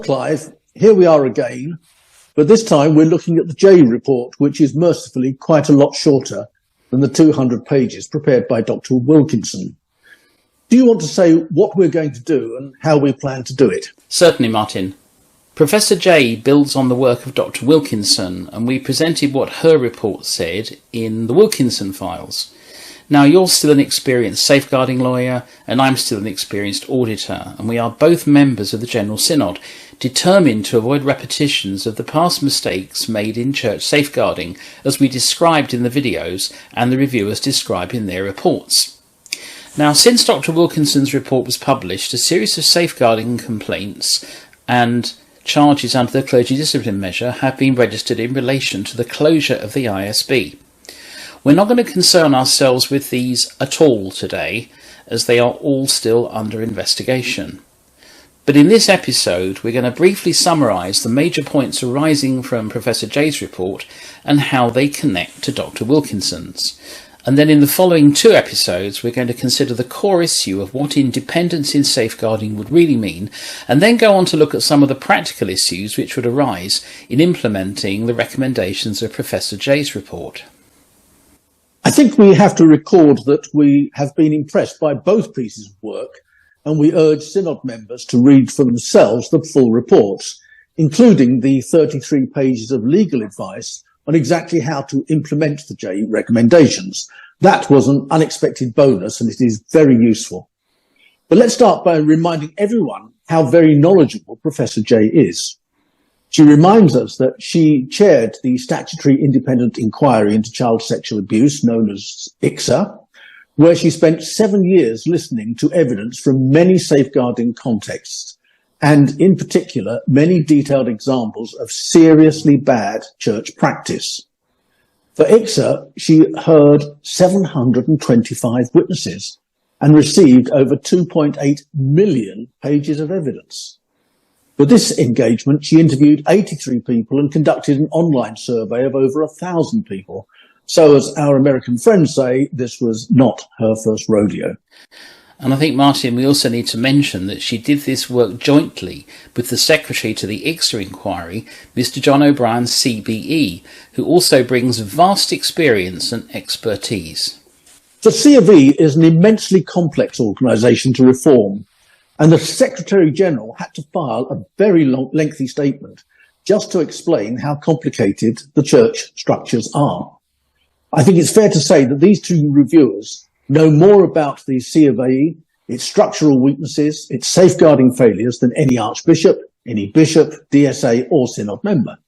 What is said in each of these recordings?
Clive. Here we are again, but this time we're looking at the Jay report, which is mercifully quite a lot shorter than the 200 pages prepared by Dr. Wilkinson. Do you want to say what we're going to do and how we plan to do it? Certainly, Martin. Professor Jay builds on the work of Dr. Wilkinson, and we presented what her report said in the Wilkinson files. Now, you're still an experienced safeguarding lawyer, and I'm still an experienced auditor, and we are both members of the General Synod, determined to avoid repetitions of the past mistakes made in church safeguarding, as we described in the videos and the reviewers describe in their reports. Now, since Dr. Wilkinson's report was published, a series of safeguarding complaints and charges under the clergy discipline measure have been registered in relation to the closure of the ISB. We're not going to concern ourselves with these at all today, as they are all still under investigation. But in this episode, we're going to briefly summarise the major points arising from Professor Jay's report and how they connect to Dr. Wilkinson's. And then in the following two episodes, we're going to consider the core issue of what independence in safeguarding would really mean, and then go on to look at some of the practical issues which would arise in implementing the recommendations of Professor Jay's report. I think we have to record that we have been impressed by both pieces of work, and we urge Synod members to read for themselves the full reports, including the 33 pages of legal advice on exactly how to implement the Jay recommendations. That was an unexpected bonus, and it is very useful. But let's start by reminding everyone how very knowledgeable Professor Jay is. She reminds us that she chaired the Statutory Independent Inquiry into Child Sexual Abuse, known as ICSA, where she spent 7 years listening to evidence from many safeguarding contexts, and in particular, many detailed examples of seriously bad church practice. For ICSA, she heard 725 witnesses and received over 2.8 million pages of evidence. For this engagement, she interviewed 83 people and conducted an online survey of over 1,000 people. So, as our American friends say, this was not her first rodeo. And I think, Martin, we also need to mention that she did this work jointly with the Secretary to the ICSA inquiry, Mr. John O'Brien, CBE, who also brings vast experience and expertise. The C of E is an immensely complex organisation to reform, and the Secretary-General had to file a very lengthy statement just to explain how complicated the church structures are. I think it's fair to say that these two reviewers know more about the C of A, its structural weaknesses, its safeguarding failures than any archbishop, any bishop, DSA or synod member.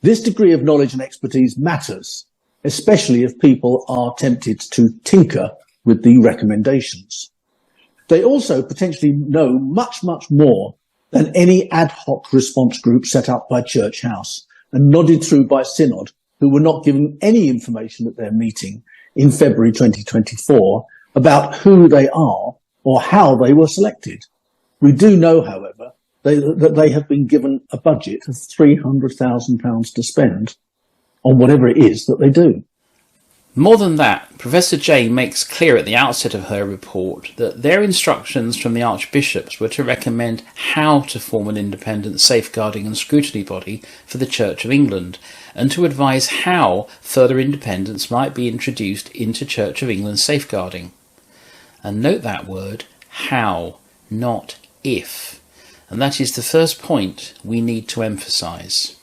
This degree of knowledge and expertise matters, especially if people are tempted to tinker with the recommendations. They also potentially know much, much more than any ad hoc response group set up by Church House and nodded through by Synod, who were not given any information at their meeting in February 2024 about who they are or how they were selected. We do know, however, that they have been given a budget of £300,000 to spend on whatever it is that they do. More than that, Professor Jay makes clear at the outset of her report that their instructions from the Archbishops were to recommend how to form an independent safeguarding and scrutiny body for the Church of England, and to advise how further independence might be introduced into Church of England safeguarding. And note that word, how, not if. And that is the first point we need to emphasise.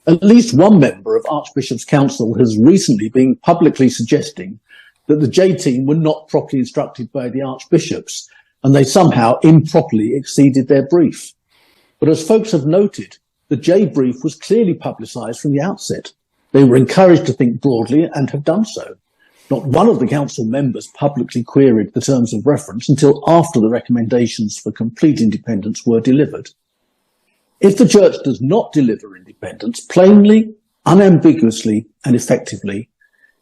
At least one member of Archbishops' Council has recently been publicly suggesting that the J team were not properly instructed by the Archbishops and they somehow improperly exceeded their brief. But as folks have noted, the J brief was clearly publicised from the outset. They were encouraged to think broadly and have done so. Not one of the council members publicly queried the terms of reference until after the recommendations for complete independence were delivered. If the Church does not deliver independence plainly, unambiguously and effectively,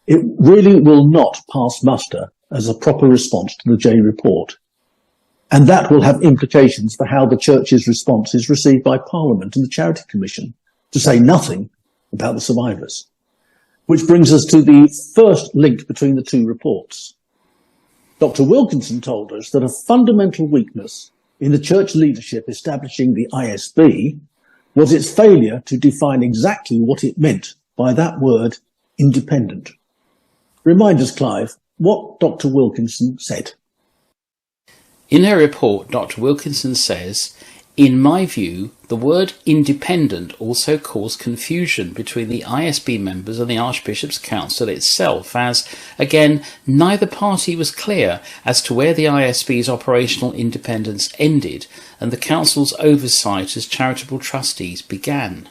it really will not pass muster as a proper response to the Jay report. And that will have implications for how the Church's response is received by Parliament and the Charity Commission, to say nothing about the survivors. Which brings us to the first link between the two reports. Dr. Wilkinson told us that a fundamental weakness in the church leadership establishing the ISB was its failure to define exactly what it meant by that word independent. Remind us, Clive, what Dr. Wilkinson said. In her report, Dr. Wilkinson says, "In my view, the word independent also caused confusion between the ISB members and the Archbishops' Council itself, as, again, neither party was clear as to where the ISB's operational independence ended and the Council's oversight as charitable trustees began."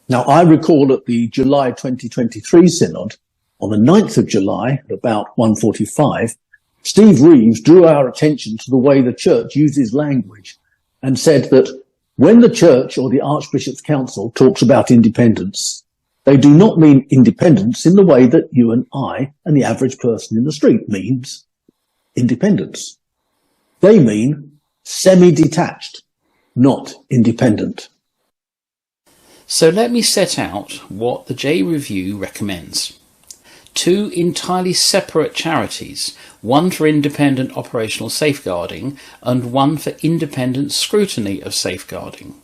Now, I recall at the July 2023 Synod, on the 9th of July, at about 1:45, Steve Reeves drew our attention to the way the church uses language and said that when the church or the Archbishop's Council talks about independence, they do not mean independence in the way that you and I and the average person in the street means independence. They mean semi-detached, not independent. So let me set out what the Jay Review recommends. 2 entirely separate charities, one for independent operational safeguarding and one for independent scrutiny of safeguarding.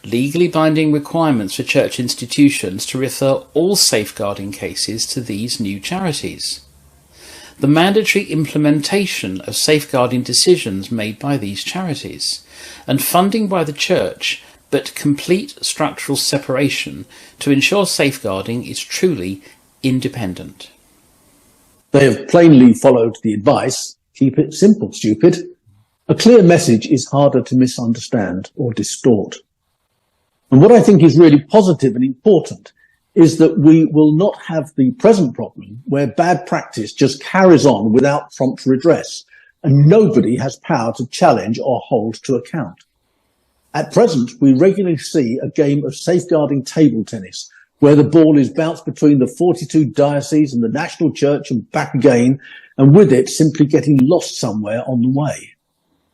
Legally binding requirements for church institutions to refer all safeguarding cases to these new charities. The mandatory implementation of safeguarding decisions made by these charities, and funding by the church, but complete structural separation to ensure safeguarding is truly independent. They have plainly followed the advice, keep it simple, stupid. A clear message is harder to misunderstand or distort. And what I think is really positive and important is that we will not have the present problem where bad practice just carries on without prompt redress and nobody has power to challenge or hold to account. At present, we regularly see a game of safeguarding table tennis where the ball is bounced between the 42 dioceses and the national church and back again, and with it simply getting lost somewhere on the way.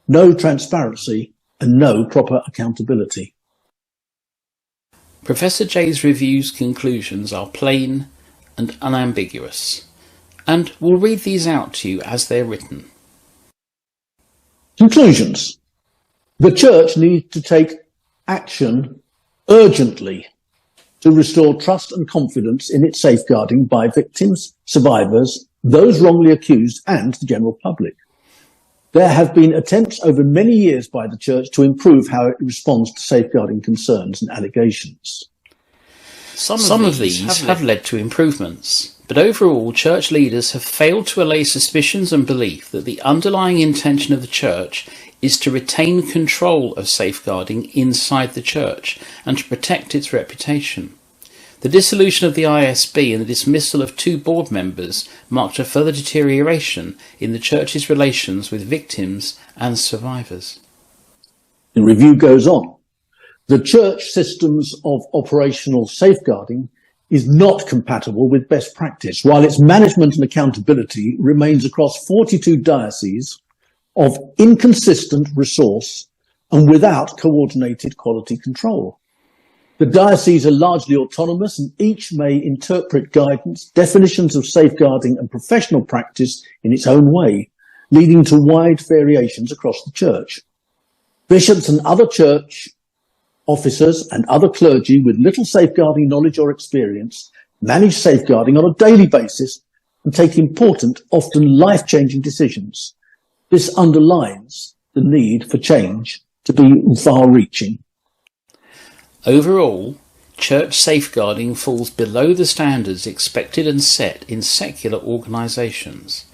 No transparency and no proper accountability. Professor Jay's review's conclusions are plain and unambiguous, and we'll read these out to you as they're written. Conclusions. The church needs to take action urgently to restore trust and confidence in its safeguarding by victims, survivors, those wrongly accused, and the general public. There have been attempts over many years by the church to improve how it responds to safeguarding concerns and allegations. Some of these have led to improvements, but overall church leaders have failed to allay suspicions and belief that the underlying intention of the church is to retain control of safeguarding inside the church and to protect its reputation. The dissolution of the ISB and the dismissal of 2 board members marked a further deterioration in the church's relations with victims and survivors. The review goes on. The church systems of operational safeguarding is not compatible with best practice, while its management and accountability remains across 42 dioceses of inconsistent resource and without coordinated quality control. The dioceses are largely autonomous and each may interpret guidance, definitions of safeguarding and professional practice in its own way, leading to wide variations across the church. Bishops and other church officers and other clergy with little safeguarding knowledge or experience manage safeguarding on a daily basis and take important, often life-changing decisions. This underlines the need for change to be far-reaching. Overall, church safeguarding falls below the standards expected and set in secular organisations,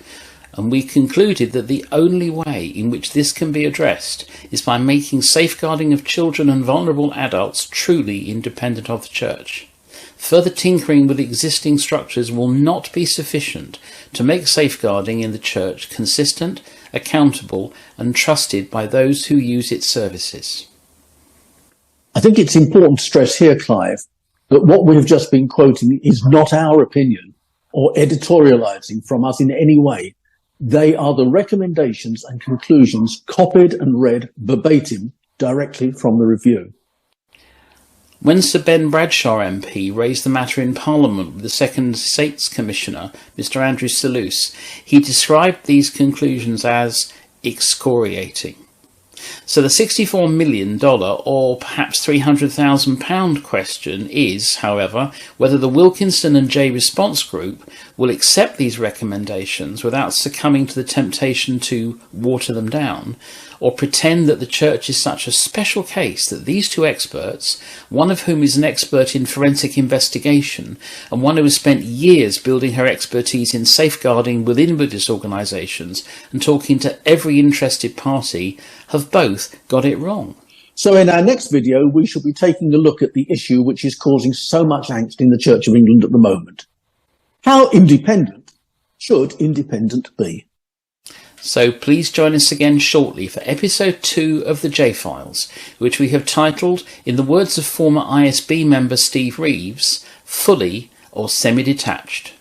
and we concluded that the only way in which this can be addressed is by making safeguarding of children and vulnerable adults truly independent of the church. Further tinkering with existing structures will not be sufficient to make safeguarding in the church consistent, accountable and trusted by those who use its services. I think it's important to stress here, Clive, that what we have just been quoting is not our opinion or editorialising from us in any way. They are the recommendations and conclusions copied and read verbatim directly from the review. When Sir Ben Bradshaw MP raised the matter in Parliament with the Second Estates Commissioner, Mr Andrew Selous, he described these conclusions as excoriating. So the $64 million or perhaps £300,000 question is, however, whether the Wilkinson and Jay response group will accept these recommendations without succumbing to the temptation to water them down, or pretend that the Church is such a special case that these two experts, one of whom is an expert in forensic investigation and one who has spent years building her expertise in safeguarding within Buddhist organisations and talking to every interested party, have both got it wrong. So in our next video, we shall be taking a look at the issue which is causing so much angst in the Church of England at the moment. How independent should independent be? So please join us again shortly for episode 2 of the J-Files, which we have titled, in the words of former ISB member Steve Reeves, Fully or Semi-Detached.